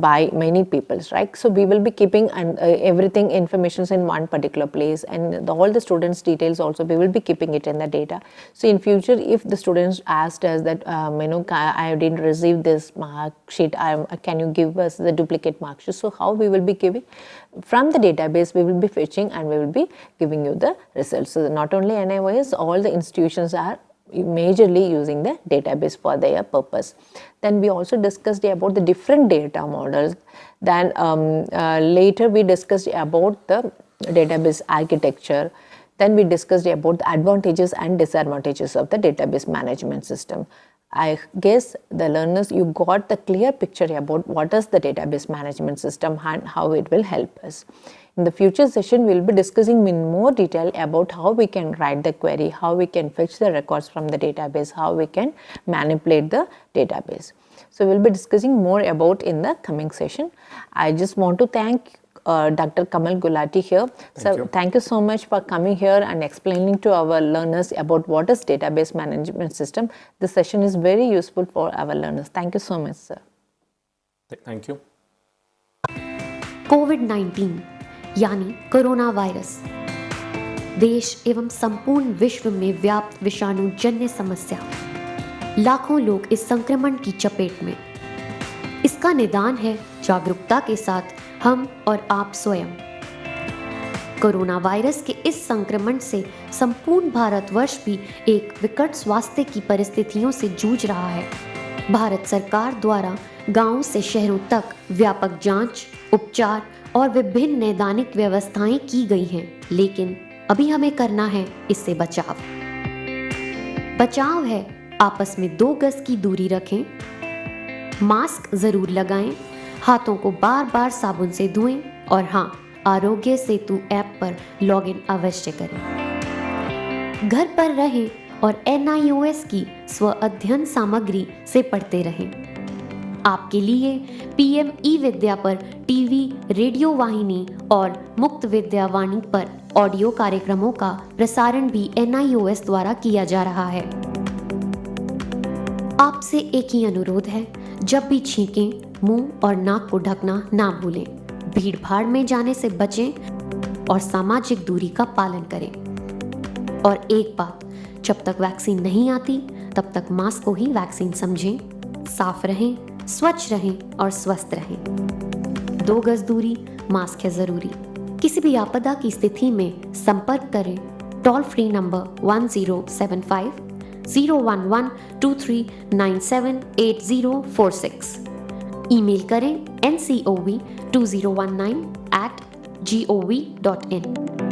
by many people, right? So we will be keeping everything informations in one particular place, and all the students' details also we will be keeping it in the data. So in future, if the students asked us that I didn't receive this mark sheet, can you give us the duplicate mark sheet? So how we will be giving? From the database we will be fetching and we will be giving you the results. So not only NIOS, all the institutions are majorly using the database for their purpose. Then we also discussed about the different data models. Then later we discussed about the database architecture. Then we discussed about the advantages and disadvantages of the database management system. I guess the learners, you got the clear picture about what is the database management system and how it will help us. In the future session, we will be discussing in more detail about how we can write the query, how we can fetch the records from the database, how we can manipulate the database. So we will be discussing more about in the coming session. I just want to thank Dr. Kamal Gulati here. Thank you so much for coming here and explaining to our learners about what is database management system. This session is very useful for our learners. Thank you so much, sir. Thank you. कोविड-19 यानी corona virus देश एवं संपूर्ण विश्व में व्याप्त विषाणु जन्य समस्या। लाखों लोग इस संक्रमण की चपेट में। इसका निदान है जागरूकता के साथ हम और आप स्वयं। कोरोना वायरस के इस संक्रमण से संपूर्ण भारतवर्ष भी एक विकट स्वास्थ्य की परिस्थितियों से जूझ रहा है। भारत सरकार द्वारा गांवों से शहरों तक व्यापक जांच, उपचार और विभिन्न नैदानिक व्यवस्थाएं की गई हैं, लेकिन अभी हमें करना है इससे बचाव। बचाव है आपस में 2 गज की दूरी रखें, मास्क जरूर लगाएं, हाथों को बार बार साबुन से धोएं और हाँ, आरोग्य सेतु ऐप पर लॉगिन अवश्य करें। घर पर रहें और NIOS की स्व अध्ययन सामग्री से पढ़ते रहें। आपके लिए PM ई-विद्या पर टीवी, रेडियो वाहिनी और मुक्त विद्या वाणी पर ऑडियो कार्यक्रमों का प्रसारण भी NIOS द्वारा किया जा रहा है। आपसे एक ही अनुरोध है, जब भी छींकें, मुंह और नाक को ढकना ना भूलें। भीड़ भाड़ में जाने से बचें और सामाजिक दूरी का पालन करें। और एक बात, जब तक वैक्सीन नहीं आती तब तक मास्क को ही वैक्सीन समझें। साफ रहें, स्वच्छ रहें और स्वस्थ रहें। 2 गज दूरी, मास्क है जरूरी। किसी भी आपदा की स्थिति में संपर्क करें टोल फ्री नंबर 1075 011 23978046। ईमेल करें ncov2019@gov.in।